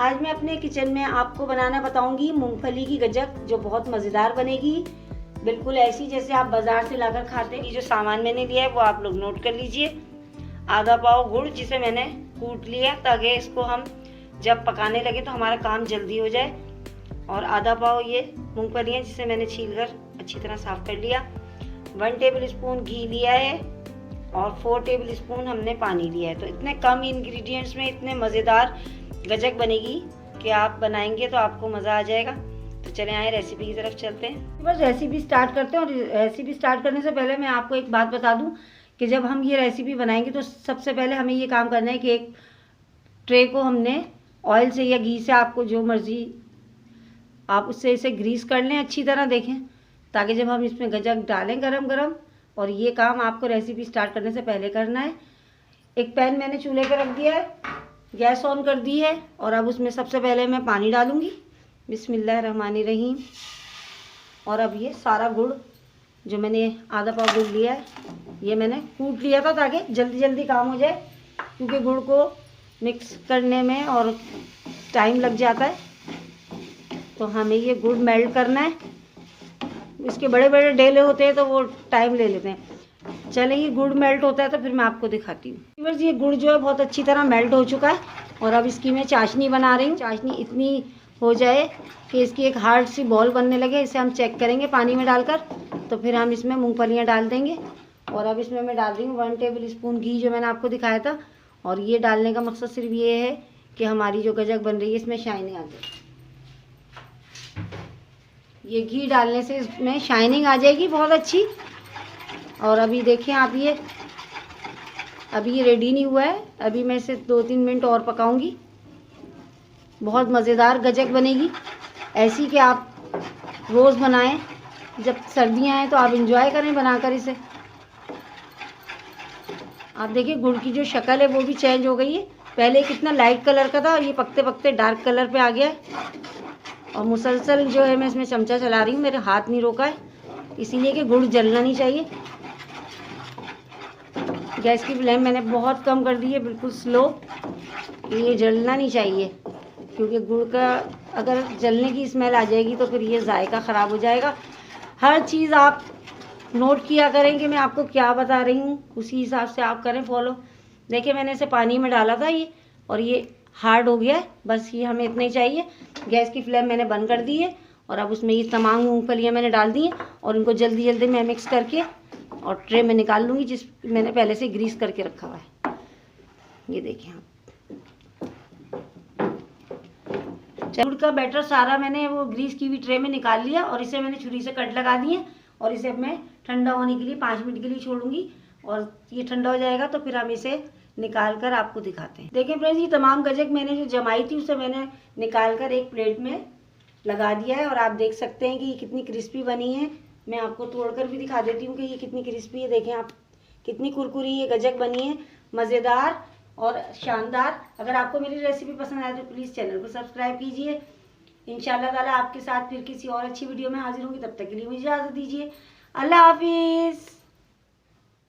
आज मैं अपने किचन में आपको बनाना बताऊंगी मूंगफली की गजक, जो बहुत मज़ेदार बनेगी। बिल्कुल ऐसी जैसे आप बाज़ार से लाकर खाते हैं। ये जो सामान मैंने लिया है वो आप लोग नोट कर लीजिए। आधा पाव गुड़, जिसे मैंने कूट लिया ताकि इसको हम जब पकाने लगे तो हमारा काम जल्दी हो जाए। और आधा पाव ये मूंगफलियाँ, जिसे मैंने छील कर अच्छी तरह साफ़ कर लिया। 1 टेबल स्पून घी लिया है और 4 टेबल स्पून हमने पानी लिया है। तो इतने कम इंग्रेडिएंट्स में इतने मज़ेदार गजक बनेगी कि आप बनाएंगे तो आपको मज़ा आ जाएगा। तो चले आए रेसिपी की तरफ चलते हैं। बस रेसिपी स्टार्ट करते हैं। और रेसिपी स्टार्ट करने से पहले मैं आपको एक बात बता दूं कि जब हम ये रेसिपी बनाएंगे तो सबसे पहले हमें ये काम करना है कि एक ट्रे को हमने ऑयल से या घी से, आपको जो मर्ज़ी आप उससे इसे ग्रीस कर लें अच्छी तरह, देखें, ताकि जब हम इसमें गजक डालें गरम गरम। और ये काम आपको रेसिपी स्टार्ट करने से पहले करना है। एक पैन मैंने चूल्हे पर रख दिया है, गैस ऑन कर दी है और अब उसमें सबसे पहले मैं पानी डालूंगी। बिस्मिल्लाहिर्रहमानिर्रहीम। और अब ये सारा गुड़, जो मैंने आधा पाव गुड़ लिया है, ये मैंने कूट लिया था ताकि जल्दी जल्दी काम हो जाए, क्योंकि गुड़ को मिक्स करने में और टाइम लग जाता है। तो हमें ये गुड़ मेल्ट करना है। इसके बड़े बड़े डेले होते हैं तो वो टाइम ले लेते हैं। चले, ये गुड़ मेल्ट होता है तो फिर मैं आपको दिखाती हूँ। बस ये गुड़ जो है बहुत अच्छी तरह मेल्ट हो चुका है और अब इसकी मैं चाशनी बना रही हूँ। चाशनी इतनी हो जाए कि इसकी एक हार्ड सी बॉल बनने लगे, इसे हम चेक करेंगे पानी में डालकर। तो फिर हम इसमें मूंगफलियाँ डाल देंगे। और अब इसमें मैं डाल रही हूँ 1 टेबल स्पून घी, जो मैंने आपको दिखाया था। और ये डालने का मकसद सिर्फ ये है कि हमारी जो गजक बन रही है इसमें शाइनिंग आ जाए। ये घी डालने से इसमें शाइनिंग आ जाएगी बहुत अच्छी। और अभी देखें आप, ये अभी ये रेडी नहीं हुआ है। अभी मैं इसे 2-3 मिनट और पकाऊंगी। बहुत मज़ेदार गजक बनेगी ऐसी कि आप रोज़ बनाएं। जब सर्दियां हैं तो आप इंजॉय करें बनाकर इसे। आप देखिए गुड़ की जो शक्ल है वो भी चेंज हो गई है। पहले कितना लाइट कलर का था और ये पकते पकते डार्क कलर पे आ गया है। और मुसलसल जो है मैं इसमें चमचा चला रही हूँ, मेरे हाथ नहीं रोका है, इसीलिए कि गुड़ जलना नहीं चाहिए। गैस की फ्लेम मैंने बहुत कम कर दी है, बिल्कुल स्लो। ये जलना नहीं चाहिए, क्योंकि गुड़ का अगर जलने की स्मेल आ जाएगी तो फिर ये जायका ख़राब हो जाएगा। हर चीज़ आप नोट किया करें कि मैं आपको क्या बता रही हूँ, उसी हिसाब से आप करें फॉलो। देखिए मैंने इसे पानी में डाला था ये, और ये हार्ड हो गया है। बस ये हमें इतना ही चाहिए। गैस की फ्लेम मैंने बंद कर दी है और अब उसमें ये तमाम मूंगफलियाँ मैंने डाल दी हैं और इनको जल्दी जल्दी मैं मिक्स करके और ट्रे में निकाल लूँगी, जिस मैंने पहले से ग्रीस करके रखा हुआ है। ये देखिए आप, गुड़ का बैटर सारा मैंने वो ग्रीस की हुई ट्रे में निकाल लिया और इसे मैंने छुरी से कट लगा दिए। और इसे अब मैं ठंडा होने के लिए 5 मिनट के लिए छोड़ूंगी। और ये ठंडा हो जाएगा तो फिर हम इसे निकाल कर आपको दिखाते हैं। देखें फ्रेंड्स, ये तमाम गजक मैंने जो जमाई थी उसे मैंने निकाल कर एक प्लेट में लगा दिया है। और आप देख सकते हैं कि ये कितनी क्रिस्पी बनी है। मैं आपको तोड़कर भी दिखा देती हूँ कि ये कितनी क्रिस्पी है। देखें आप, कितनी कुरकुरी ये गजक बनी है, मज़ेदार और शानदार। अगर आपको मेरी रेसिपी पसंद आए तो प्लीज़ चैनल को सब्सक्राइब कीजिए। इंशाल्लाह ताला आपके साथ फिर किसी और अच्छी वीडियो में हाजिर होंगी। तब तक के लिए मुझे इजाज़त दीजिए। अल्लाह हाफिज़।